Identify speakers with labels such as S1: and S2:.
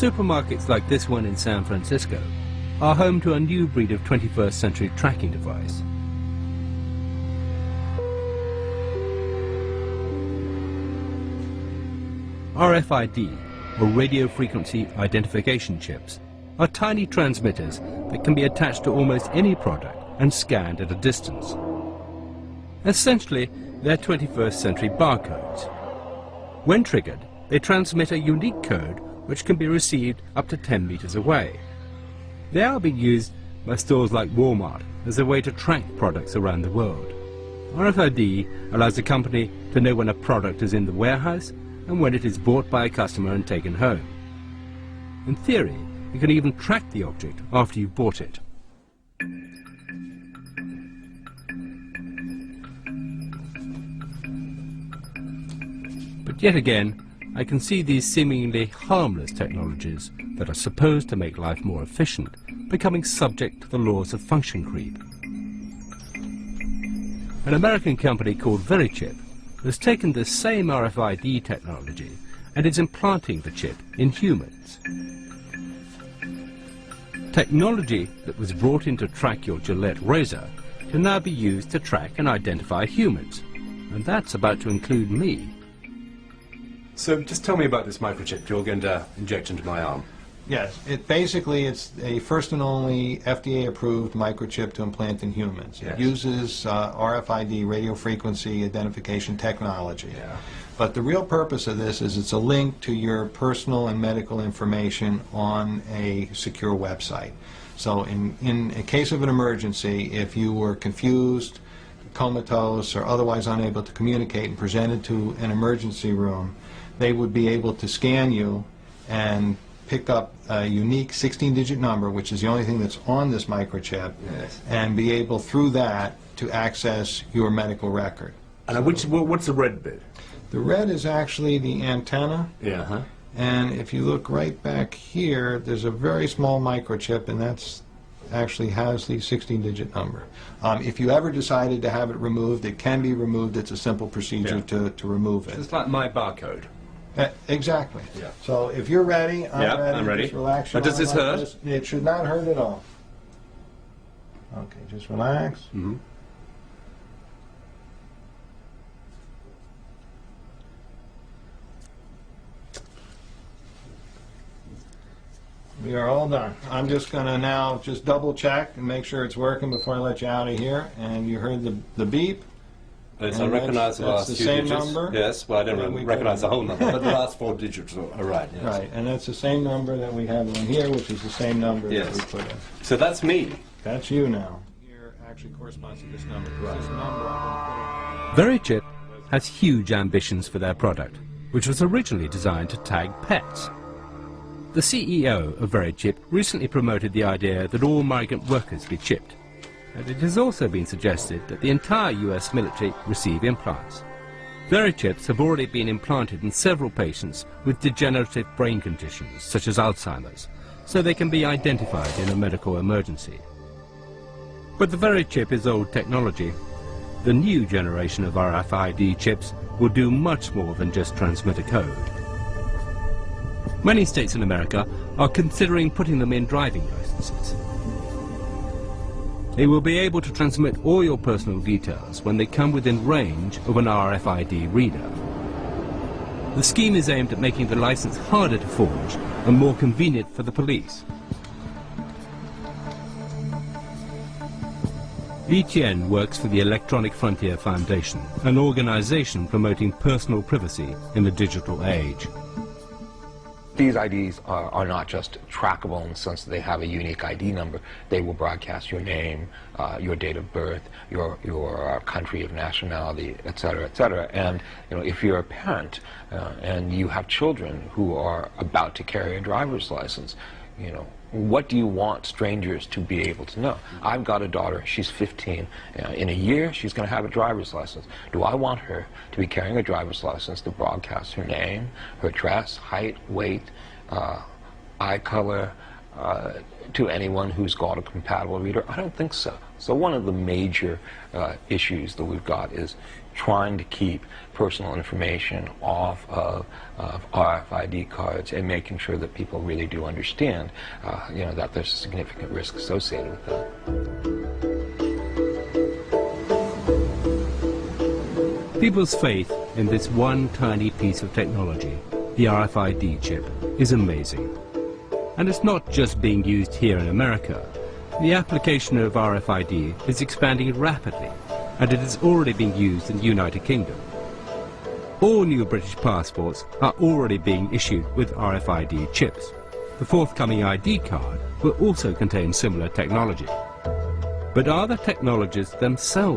S1: Supermarkets like this one in San Francisco are home to a new breed of 21st century tracking device. RFID, or radio frequency identification chips, are tiny transmitters that can be attached to almost any product and scanned at a distance. Essentially, they're 21st century barcodes. When triggered, they transmit a unique code which can be received up to 10 meters away. They are being used by stores like Walmart as a way to track products around the world. RFID allows a company to know when a product is in the warehouse and when it is bought by a customer and taken home. In theory, you can even track the object after you've bought it. But yet again, I can see these seemingly harmless technologies that are supposed to make life more efficient becoming subject to the laws of function creep. An American company called VeriChip has taken this same RFID technology and is implanting the chip in humans. Technology that was brought in to track your Gillette razor can now be used to track and identify humans, and that's about to include me.
S2: So just tell me about this microchip you're going to inject into my arm.
S3: Yes, it's a first and only FDA-approved microchip to implant in humans.
S2: Yes.
S3: It uses RFID, radio frequency identification technology.
S2: Yeah.
S3: But the real purpose of this is it's a link to your personal and medical information on a secure website. So in a case of an emergency, if you were confused, comatose, or otherwise unable to communicate and presented to an emergency room, they would be able to scan you and pick up a unique 16-digit number, which is the only thing that's on this microchip,
S2: yes,
S3: and be able through that to access your medical record.
S2: And what's the red bit?
S3: The red is actually the antenna.
S2: Yeah. Huh?
S3: And if you look right back here, there's a very small microchip, and that's actually has the 16-digit number. If you ever decided to have it removed, it can be removed. It's a simple procedure to remove it.
S2: It's like my barcode.
S3: Exactly.
S2: Yeah.
S3: So if you're ready,
S2: I'm ready.
S3: Just relax.
S2: But does this hurt?
S3: It should not hurt at all. Okay, just relax.
S2: Mm-hmm.
S3: We are all done. I'm just going to now just double check and make sure it's working before I let you out of here. And you heard the beep.
S2: Yes, I recognize the last
S3: the
S2: few
S3: same
S2: digits.
S3: number.
S2: Yes, well, I don't recognize the whole number, but the last 4 digits are right. Yes.
S3: Right, and that's the same number that we have on here, which is the same number that we put in.
S2: So that's me.
S3: That's you now. Here actually corresponds to this number. This number
S1: VeriChip has huge ambitions for their product, which was originally designed to tag pets. The CEO of VeriChip recently promoted the idea that all migrant workers be chipped, and it has also been suggested that the entire US military receive implants. VeriChips have already been implanted in several patients with degenerative brain conditions such as Alzheimer's, so they can be identified in a medical emergency. But the VeriChip is old technology. The new generation of RFID chips will do much more than just transmit a code. Many states in America are considering putting them in driving licenses. They will be able to transmit all your personal details when they come within range of an RFID reader. The scheme is aimed at making the license harder to forge and more convenient for the police. Etienne works for the Electronic Frontier Foundation, an organization promoting personal privacy in the digital age.
S4: These IDs are not just trackable in the sense that they have a unique ID number. They will broadcast your name, your date of birth, your country of nationality, et cetera, et cetera. And if you're a parent and you have children who are about to carry a driver's license, what do you want strangers to be able to know? I've got a daughter, she's 15. In a year, she's going to have a driver's license. Do I want her to be carrying a driver's license to broadcast her name, her dress, height, weight, eye color, to anyone who's got a compatible reader? I don't think so. So one of the major issues that we've got is, trying to keep personal information off of RFID cards and making sure that people really do understand, that there's a significant risk associated with that.
S1: People's faith in this one tiny piece of technology, the RFID chip, is amazing. And it's not just being used here in America. The application of RFID is expanding rapidly, and it is already being used in the United Kingdom. All new British passports are already being issued with RFID chips. The forthcoming ID card will also contain similar technology. But are the technologies themselves